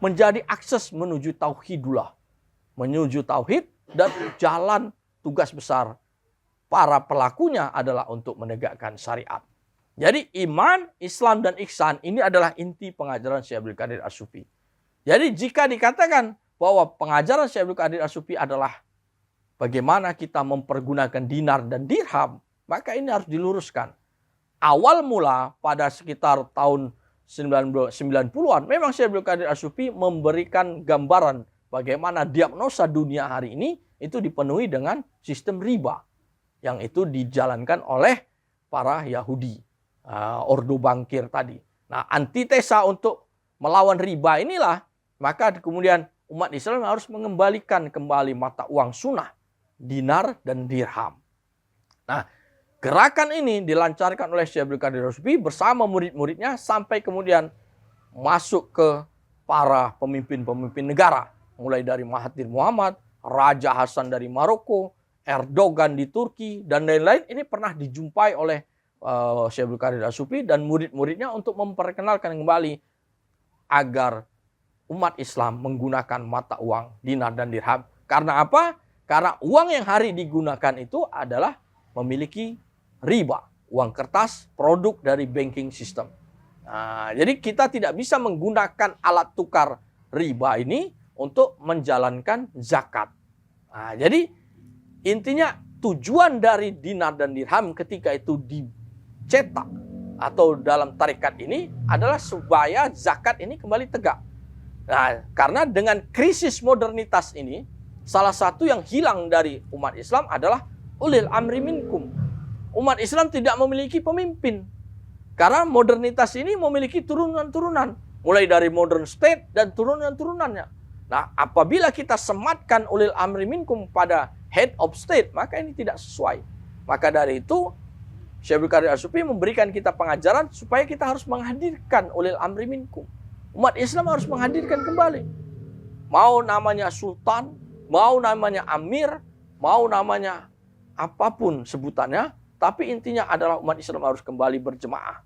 menjadi akses menuju tauhidullah. Menuju tauhid dan jalan tugas besar para pelakunya adalah untuk menegakkan syariat. Jadi iman, Islam, dan ihsan ini adalah inti pengajaran Syekh Abdul Qadir As-Sufi. Jadi jika dikatakan bahwa pengajaran Syekh Abdul Qadir As-Sufi adalah bagaimana kita mempergunakan dinar dan dirham, maka ini harus diluruskan. Awal mula pada sekitar tahun 90-an, memang Syekh Abdul Qadir As-Sufi memberikan gambaran bagaimana diagnosa dunia hari ini itu dipenuhi dengan sistem riba yang itu dijalankan oleh para Yahudi, Ordo Bankir tadi. Nah, antitesa untuk melawan riba inilah, maka kemudian umat Islam harus mengembalikan kembali mata uang sunnah, dinar dan dirham. Nah, gerakan ini dilancarkan oleh Syekh Abdul Qadir As-Sufi bersama murid-muridnya sampai kemudian masuk ke para pemimpin-pemimpin negara. Mulai dari Mahathir Muhammad, Raja Hasan dari Maroko, Erdogan di Turki, dan lain-lain. Ini pernah dijumpai oleh Syekh Abdul Qadir As-Sufi dan murid-muridnya untuk memperkenalkan kembali agar umat Islam menggunakan mata uang dinar dan dirham. Karena apa? Karena uang yang hari digunakan itu adalah memiliki riba. Uang kertas, produk dari banking system. Nah, jadi kita tidak bisa menggunakan alat tukar riba ini untuk menjalankan zakat. Nah, jadi intinya tujuan dari dinar dan dirham ketika itu dicetak atau dalam tarekat ini adalah supaya zakat ini kembali tegak. Nah, karena dengan krisis modernitas ini, salah satu yang hilang dari umat Islam adalah ulil amri minkum. Umat Islam tidak memiliki pemimpin. Karena modernitas ini memiliki turunan-turunan. Mulai dari modern state dan turunan-turunannya. Nah, apabila kita sematkan ulil amri minkum pada head of state, maka ini tidak sesuai. Maka dari itu, Syekh Abdul Qadir As-Sufi memberikan kita pengajaran supaya kita harus menghadirkan ulil amri minkum. Umat Islam harus menghadirkan kembali. Mau namanya sultan, mau namanya amir, mau namanya apapun sebutannya, tapi intinya adalah umat Islam harus kembali berjemaah.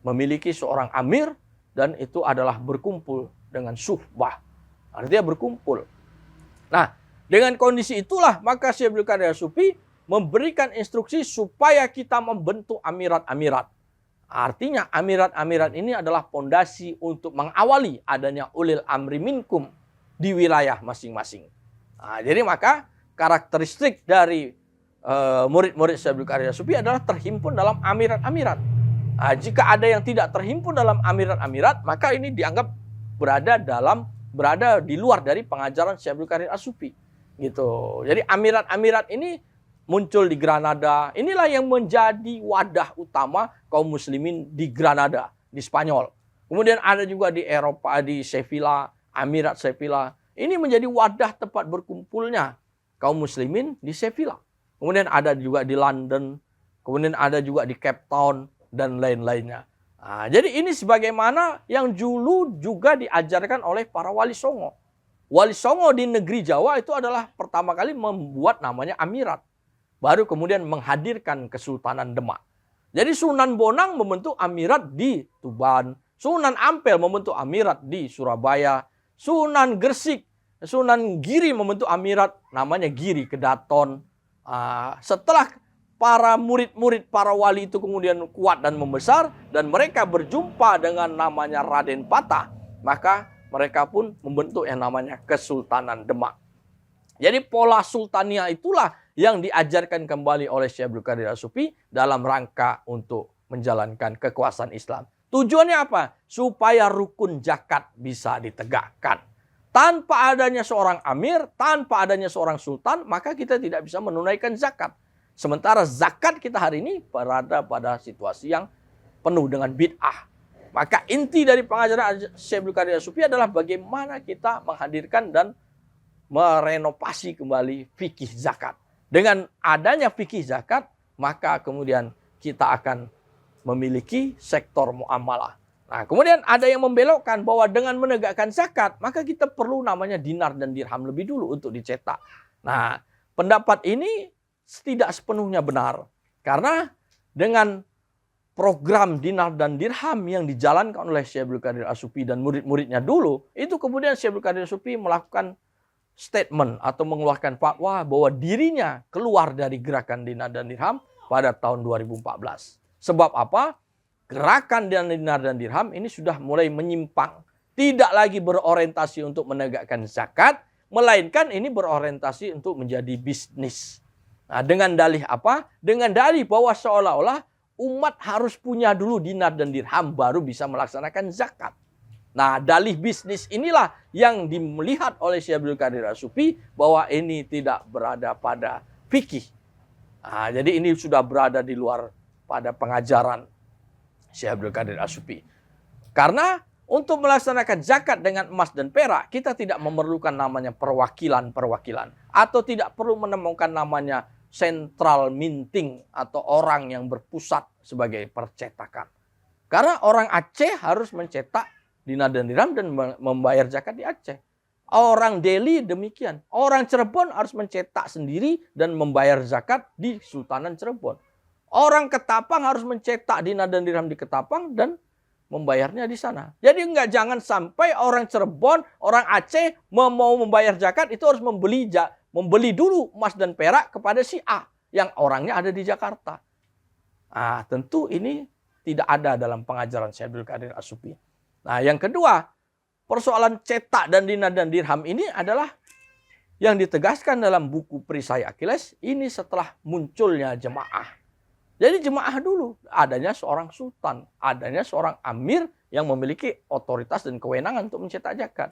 Memiliki seorang amir, dan itu adalah berkumpul dengan suhbah. Artinya berkumpul. Nah, dengan kondisi itulah maka Syekh Abdul Qadir As-Sufi memberikan instruksi supaya kita membentuk amirat-amirat. Artinya amirat-amirat ini adalah fondasi untuk mengawali adanya ulil amri minkum di wilayah masing-masing. Nah, jadi maka karakteristik dari murid-murid Syekh Abdul Qadir As-Sufi adalah terhimpun dalam amirat-amirat. Nah, jika ada yang tidak terhimpun dalam amirat-amirat, maka ini dianggap berada di luar dari pengajaran Syekh Abdul Qadir As-Sufi. Gitu. Jadi amirat-amirat ini muncul di Granada. Inilah yang menjadi wadah utama kaum muslimin di Granada, di Spanyol. Kemudian ada juga di Eropa, di Sevilla, Amirat Sevilla. Ini menjadi wadah tempat berkumpulnya kaum muslimin di Sevilla. Kemudian ada juga di London, kemudian ada juga di Cape Town, dan lain-lainnya. Nah, jadi ini sebagaimana yang dulu juga diajarkan oleh para wali songo. Wali songo di negeri Jawa itu adalah pertama kali membuat namanya amirat. Baru kemudian menghadirkan Kesultanan Demak. Jadi Sunan Bonang membentuk amirat di Tuban. Sunan Ampel membentuk amirat di Surabaya. Sunan Gresik, Sunan Giri membentuk amirat namanya Giri Kedaton. Setelah para murid-murid para wali itu kemudian kuat dan membesar dan mereka berjumpa dengan namanya Raden Patah, maka mereka pun membentuk yang namanya Kesultanan Demak. Jadi pola sultania itulah yang diajarkan kembali oleh Syekh Abdul Qadir As-Sufi dalam rangka untuk menjalankan kekuasaan Islam. Tujuannya apa? Supaya rukun zakat bisa ditegakkan. Tanpa adanya seorang amir, tanpa adanya seorang sultan, maka kita tidak bisa menunaikan zakat. Sementara zakat kita hari ini berada pada situasi yang penuh dengan bid'ah. Maka inti dari pengajaran Syekh Abdul Qadir As-Sufi adalah bagaimana kita menghadirkan dan merenovasi kembali fikih zakat. Dengan adanya fikih zakat, maka kemudian kita akan memiliki sektor muamalah. Nah, kemudian ada yang membelokkan bahwa dengan menegakkan zakat, maka kita perlu namanya dinar dan dirham lebih dulu untuk dicetak. Nah, pendapat ini tidak sepenuhnya benar. Karena dengan program dinar dan dirham yang dijalankan oleh Syekh Abdul Qadir As-Sufi dan murid-muridnya dulu, itu kemudian Syekh Abdul Qadir As-Sufi melakukan statement atau mengeluarkan fatwa bahwa dirinya keluar dari gerakan dinar dan dirham pada tahun 2014. Sebab apa? Gerakan dinar dan dirham ini sudah mulai menyimpang. Tidak lagi berorientasi untuk menegakkan zakat, melainkan ini berorientasi untuk menjadi bisnis. Nah, dengan dalih apa? Dengan dalih bahwa seolah-olah umat harus punya dulu dinar dan dirham baru bisa melaksanakan zakat. Nah, dalih bisnis inilah yang dilihat oleh Syekh Abdul Qadir As-Sufi bahwa ini tidak berada pada fikih. Nah, jadi ini sudah berada di luar pada pengajaran Syekh Abdul Qadir As-Sufi. Karena untuk melaksanakan zakat dengan emas dan perak, kita tidak memerlukan namanya perwakilan-perwakilan. Atau tidak perlu menemukan namanya central minting atau orang yang berpusat sebagai percetakan. Karena orang Aceh harus mencetak dinar dan dirham dan membayar zakat di Aceh. Orang Delhi demikian. Orang Cirebon harus mencetak sendiri dan membayar zakat di Sultanan Cirebon. Orang Ketapang harus mencetak dinar dan dirham di Ketapang dan membayarnya di sana. Jadi jangan sampai orang Cirebon, orang Aceh mau membayar zakat itu harus membeli dulu emas dan perak kepada si A yang orangnya ada di Jakarta. Nah, tentu ini tidak ada dalam pengajaran Syekh Abdul Qadir As-Sufi. Nah, yang kedua, persoalan cetak dan dinar dan dirham ini adalah yang ditegaskan dalam buku Perisai Achilles ini setelah munculnya jemaah. Jadi jemaah dulu adanya seorang sultan, adanya seorang amir yang memiliki otoritas dan kewenangan untuk mencetak zakat.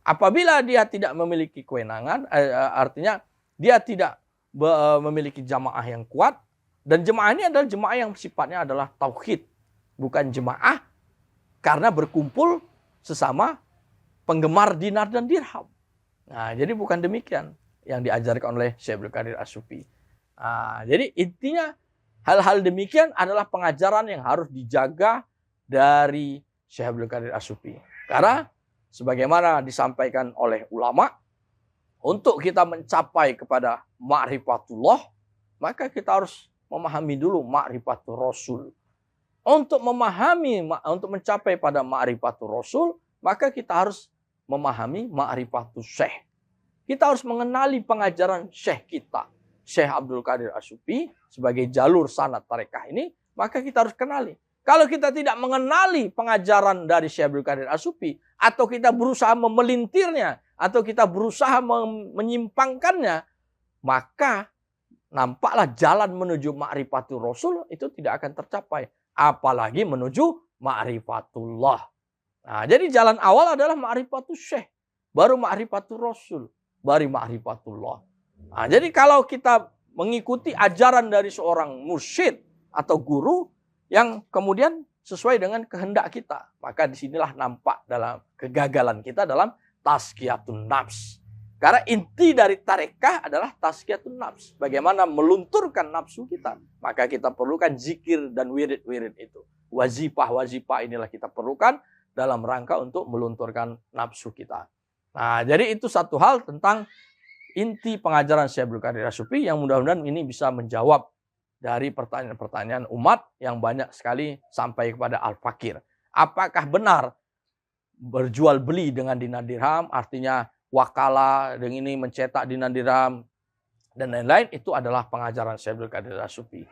Apabila dia tidak memiliki kewenangan, artinya dia tidak memiliki jemaah yang kuat, dan jemaah ini adalah jemaah yang sifatnya adalah tauhid, bukan jemaah karena berkumpul sesama penggemar dinar dan dirham. Nah, jadi bukan demikian yang diajarkan oleh Syekh Abdul Qadir As-Sufi. Nah, jadi intinya hal-hal demikian adalah pengajaran yang harus dijaga dari Syekh Abdul Qadir As-Sufi. Karena sebagaimana disampaikan oleh ulama, untuk kita mencapai kepada ma'rifatullah, maka kita harus memahami dulu ma'rifatul Rasul. Untuk mencapai pada ma'rifatul Rasul, maka kita harus memahami ma'rifatul Syekh. Kita harus mengenali pengajaran Syekh kita, Syekh Abdul Qadir As-Sufi sebagai jalur sanad tarekah ini, maka kita harus kenali. Kalau kita tidak mengenali pengajaran dari Syekh Abdul Qadir As-Sufi, atau kita berusaha memelintirnya, atau kita berusaha menyimpangkannya, maka nampaklah jalan menuju ma'rifatul Rasul itu tidak akan tercapai. Apalagi menuju ma'rifatullah. Nah, jadi jalan awal adalah ma'rifatul Syekh, baru ma'rifatul Rasul, baru ma'rifatullah. Nah, jadi kalau kita mengikuti ajaran dari seorang mursyid atau guru yang kemudian sesuai dengan kehendak kita, maka disinilah nampak dalam kegagalan kita dalam tazkiyatun nafs. Karena inti dari tarekah adalah tazkiyatun nafs. Bagaimana melunturkan nafsu kita. Maka kita perlukan zikir dan wirid-wirid itu. Wazifah-wazifah inilah kita perlukan dalam rangka untuk melunturkan nafsu kita. Nah, jadi itu satu hal tentang inti pengajaran Syekh Abdul Qadir As-Sufi yang mudah-mudahan ini bisa menjawab dari pertanyaan-pertanyaan umat yang banyak sekali sampai kepada Al-Fakir. Apakah benar berjual beli dengan dinar dirham, artinya wakala dengan ini mencetak dinar dirham dan lain-lain, itu adalah pengajaran Syekh Abdul Qadir As-Sufi.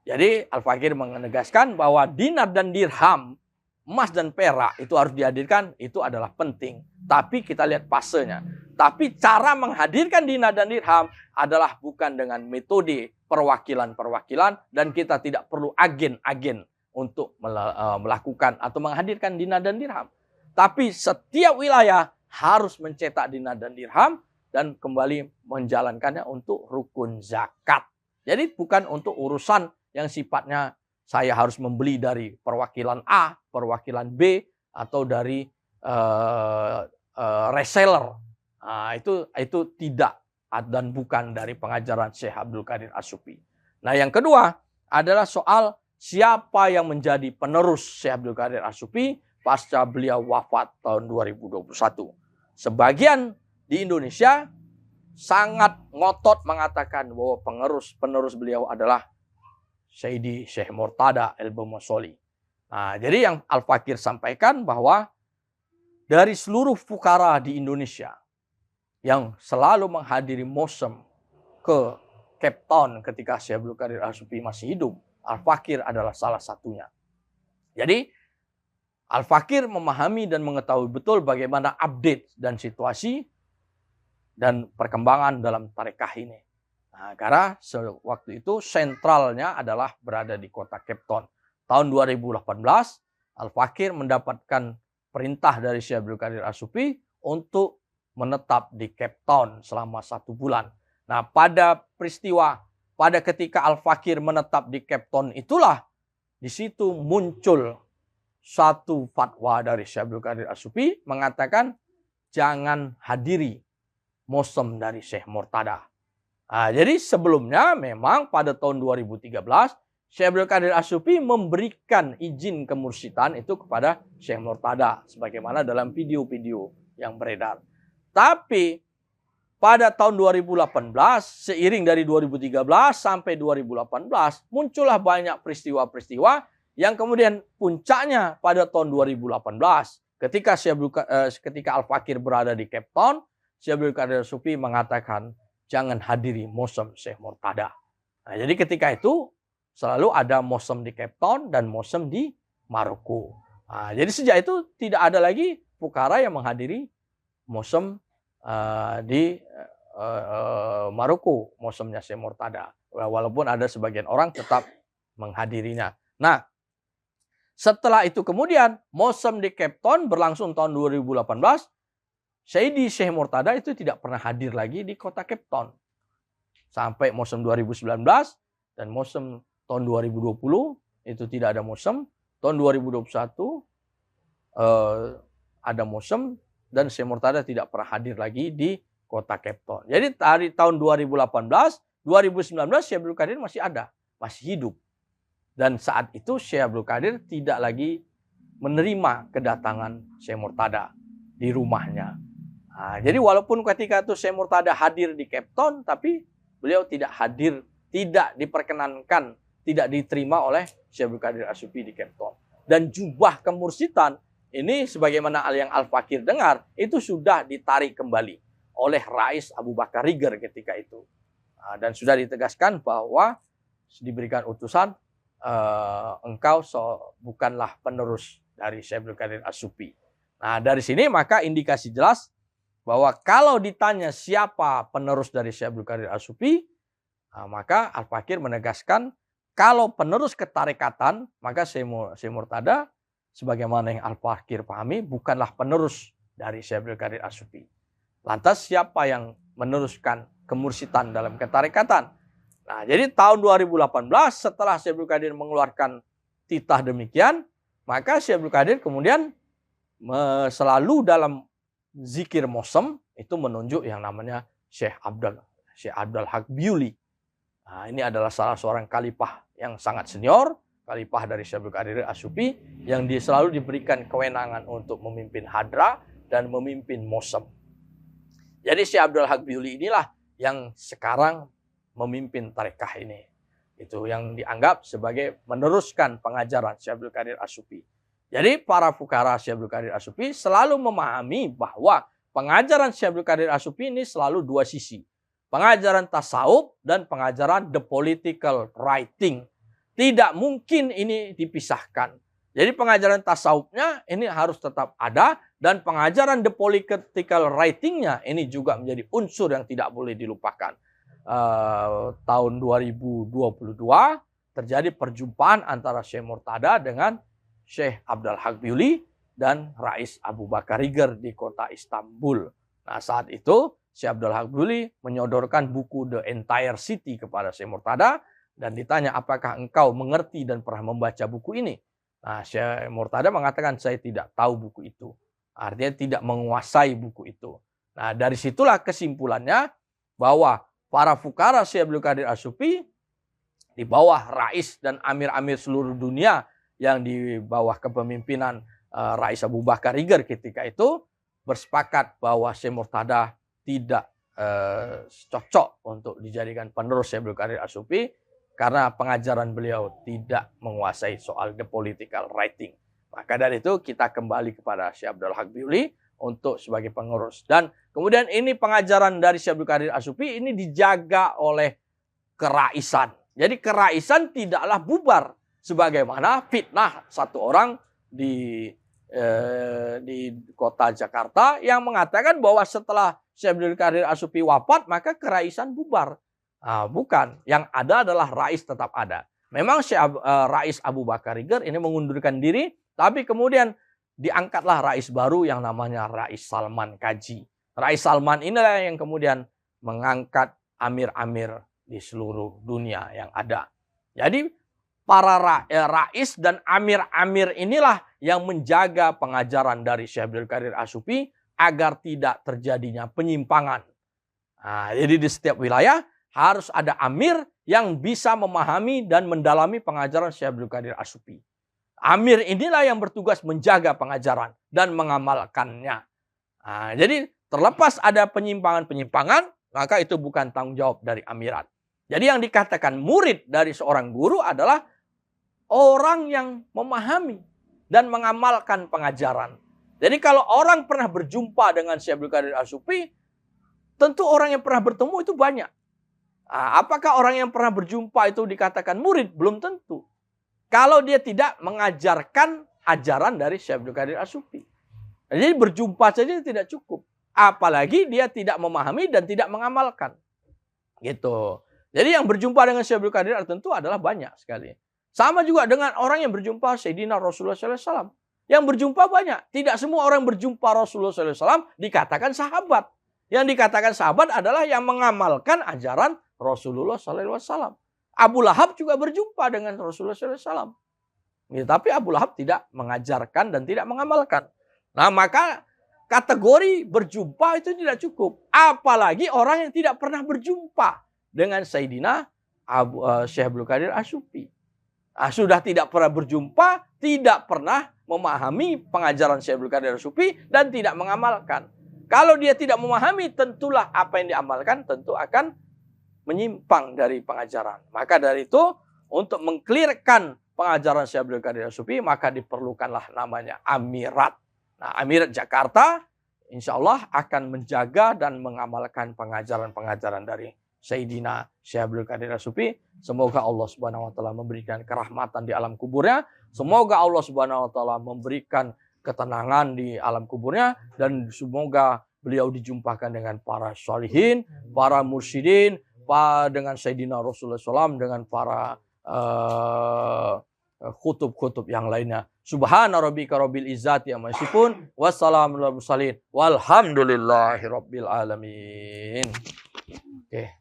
Jadi Al-Fakir menegaskan bahwa dinar dan dirham, emas dan perak itu harus dihadirkan, itu adalah penting. Tapi kita lihat fasenya. Tapi cara menghadirkan dinar dan dirham adalah bukan dengan metode perwakilan-perwakilan, dan kita tidak perlu agen-agen untuk melakukan atau menghadirkan dinar dan dirham. Tapi setiap wilayah harus mencetak dinar dan dirham dan kembali menjalankannya untuk rukun zakat. Jadi bukan untuk urusan yang sifatnya saya harus membeli dari perwakilan A, perwakilan B, atau dari reseller. Nah, itu tidak dan bukan dari pengajaran Syekh Abdul Qadir As-Sufi. Nah, yang kedua adalah soal siapa yang menjadi penerus Syekh Abdul Qadir As-Sufi pasca beliau wafat tahun 2021. Sebagian di Indonesia sangat ngotot mengatakan bahwa penerus beliau adalah Sayyidi Syekh Murtada al-Bumusoli. Nah, jadi yang Al-Fakir sampaikan bahwa dari seluruh fukara di Indonesia yang selalu menghadiri Mosem ke Cape Town ketika Syekh Abdul Qadir As-Sufi masih hidup, Al-Fakir adalah salah satunya. Jadi Al-Fakir memahami dan mengetahui betul bagaimana update dan situasi dan perkembangan dalam tarekah ini. Nah, karena waktu itu sentralnya adalah berada di kota Cape Town. Tahun 2018, Al-Fakir mendapatkan perintah dari Syekh Abdul Qadir As-Sufi untuk menetap di Cape Town selama 1 bulan. Nah, pada ketika Al-Fakir menetap di Cape Town itulah, di situ muncul satu fatwa dari Syekh Abdul Qadir As-Sufi mengatakan jangan hadiri Mosem dari Syekh Murtada. Nah, jadi sebelumnya memang pada tahun 2013 Syekh Abdul Qadir As-Sufi memberikan izin kemursidan itu kepada Syekh Murtada sebagaimana dalam video-video yang beredar. Tapi pada tahun 2018 seiring dari 2013 sampai 2018 muncullah banyak peristiwa-peristiwa yang kemudian puncaknya pada tahun 2018 ketika Al-Fakir berada di Cape Town, Syekh Abdul Qadir As-Sufi mengatakan jangan hadiri Mosem Syekh Murtada. Nah, jadi ketika itu selalu ada Mosem di Cape Town dan Mosem di Maroko. Nah, jadi sejak itu tidak ada lagi fukara yang menghadiri Mosem di Maroko, Mosemnya Syekh Murtada. Walaupun ada sebagian orang tetap menghadirinya. Nah, setelah itu kemudian Mosem di Cape Town berlangsung tahun 2018. Sayyidi Syekh Murtada itu tidak pernah hadir lagi di kota Cape Town. Sampai Mosem 2019 dan Mosem tahun 2020 itu tidak ada Mosem. Tahun 2021 ada Mosem dan Syekh Murtada tidak pernah hadir lagi di kota Cape Town. Jadi dari tahun 2018, 2019 Syekh Abdul Qadir masih ada, masih hidup. Dan saat itu Syekh Abdul Qadir tidak lagi menerima kedatangan Syekh Murtada di rumahnya. Nah, jadi walaupun ketika itu Syekh Murtada hadir di Cape Town, tapi beliau tidak hadir, tidak diperkenankan, tidak diterima oleh Syekh Abdul Qadir As-Sufi di Cape Town. Dan jubah kemursidan ini sebagaimana yang Al-Fakir dengar, itu sudah ditarik kembali oleh Rais Abu Bakar Riger ketika itu. Nah, dan sudah ditegaskan bahwa diberikan utusan, engkau bukanlah penerus dari Syekh Abdul Qadir As-Sufi. Nah, dari sini maka indikasi jelas bahwa kalau ditanya siapa penerus dari Syekh Abdul Qadir As-Sufi, maka Al-Fakir menegaskan kalau penerus ketarekatan, maka Syekh Murtada sebagaimana yang Al-Fakir pahami bukanlah penerus dari Syekh Abdul Qadir As-Sufi. Lantas siapa yang meneruskan kemursidan dalam ketarekatan? Nah, jadi tahun 2018 setelah Syekh Abdul Qadir mengeluarkan titah demikian, maka Syekh Abdul Qadir kemudian selalu dalam zikir Mosem itu menunjuk yang namanya Syekh Abdul Haq Biuli. Nah, ini adalah salah seorang khalifah yang sangat senior, khalifah dari Syekh Abdul Qadir As-Sufi yang selalu diberikan kewenangan untuk memimpin hadra dan memimpin Mosem. Jadi Syekh Abdul Haq Biuli inilah yang sekarang memimpin tarekah ini. Itu yang dianggap sebagai meneruskan pengajaran Syekh Abdul Qadir As-Sufi. Jadi para fukara Syekh Abdul Qadir As-Sufi selalu memahami bahwa pengajaran Syekh Abdul Qadir As-Sufi ini selalu dua sisi. Pengajaran tasawuf dan pengajaran the political writing. Tidak mungkin ini dipisahkan. Jadi pengajaran tasawufnya ini harus tetap ada dan pengajaran the political writing-nya ini juga menjadi unsur yang tidak boleh dilupakan. Tahun 2022 terjadi perjumpaan antara Syekh Murtada dengan Syekh Abdul Haq Biuli dan Rais Abu Bakar Riger di kota Istanbul. Nah, saat itu Syekh Abdul Haq Biuli menyodorkan buku The Entire City kepada Syekh Murtada dan ditanya apakah engkau mengerti dan pernah membaca buku ini. Nah, Syekh Murtada mengatakan saya tidak tahu buku itu. Artinya tidak menguasai buku itu. Nah, dari situlah kesimpulannya bahwa para fukara Syekh Abdul Qadir As-Sufi di bawah rais dan amir-amir seluruh dunia yang di bawah kepemimpinan Rais Abu Bakar Riger ketika itu bersepakat bahwa Syekh Murtada tidak cocok untuk dijadikan penerus Syekh Abdul Qadir As-Sufi karena pengajaran beliau tidak menguasai soal the political writing. Maka dari itu kita kembali kepada Syekh Abdul Haq Biyuli untuk sebagai pengurus. Dan kemudian ini pengajaran dari Syekh Abdul Qadir As-Sufi ini dijaga oleh keraisan. Jadi keraisan tidaklah bubar sebagaimana fitnah satu orang di kota Jakarta yang mengatakan bahwa setelah Syekh Abdul Qadir As-Sufi wafat maka keraisan bubar. Bukan, yang ada adalah rais tetap ada. Memang Rais Abu Bakar Iger ini mengundurkan diri, tapi kemudian diangkatlah rais baru yang namanya Rais Salman Kaji. Rais Salman inilah yang kemudian mengangkat amir-amir di seluruh dunia yang ada. Jadi para rais dan amir-amir inilah yang menjaga pengajaran dari Syekh Abdul Qadir As-Sufi agar tidak terjadinya penyimpangan. Jadi di setiap wilayah harus ada amir yang bisa memahami dan mendalami pengajaran Syekh Abdul Qadir As-Sufi. Amir inilah yang bertugas menjaga pengajaran dan mengamalkannya. Jadi terlepas ada penyimpangan-penyimpangan, maka itu bukan tanggung jawab dari amirat. Jadi yang dikatakan murid dari seorang guru adalah orang yang memahami dan mengamalkan pengajaran. Jadi kalau orang pernah berjumpa dengan Syekh Abdul Qadir As-Sufi, tentu orang yang pernah bertemu itu banyak. Apakah orang yang pernah berjumpa itu dikatakan murid? Belum tentu. Kalau dia tidak mengajarkan ajaran dari Syekh Abdul Qadir As-Sufi. Jadi berjumpa saja tidak cukup. Apalagi dia tidak memahami dan tidak mengamalkan. Gitu. Jadi yang berjumpa dengan Syekh Abdul Qadir tentu adalah banyak sekali. Sama juga dengan orang yang berjumpa Sayyidina Rasulullah SAW. Yang berjumpa banyak. Tidak semua orang berjumpa Rasulullah SAW dikatakan sahabat. Yang dikatakan sahabat adalah yang mengamalkan ajaran Rasulullah SAW. Abu Lahab juga berjumpa dengan Rasulullah SAW. Ya, tapi Abu Lahab tidak mengajarkan dan tidak mengamalkan. Nah, maka kategori berjumpa itu tidak cukup. Apalagi orang yang tidak pernah berjumpa dengan Sayyidina Syekh Abdul Qadir As-Sufi. Sudah tidak pernah berjumpa, tidak pernah memahami pengajaran Syekh Abdul Qadir As-Sufi dan tidak mengamalkan. Kalau dia tidak memahami, tentulah apa yang diamalkan tentu akan menyimpang dari pengajaran. Maka dari itu, untuk mengklirkan pengajaran Syekh Abdul Qadir As-Sufi, maka diperlukanlah namanya amirat. Nah, amirat Jakarta, insya Allah akan menjaga dan mengamalkan pengajaran-pengajaran dari Sayyidina Syekh Abdul Qadir As-Sufi. Semoga Allah Subhanahu wa taala memberikan kerahmatan di alam kuburnya. Semoga Allah Subhanahu wa taala memberikan ketenangan di alam kuburnya, dan semoga beliau dijumpakan dengan para sholihin, para mursyidin, dengan Sayyidina Rasulullah SAW, dengan para khutub-khutub yang lainnya. Subhana rabbika rabbil izzati amma yasifun, wassalamu alal mursalin, walhamdulillahi rabbil alamin. Oke.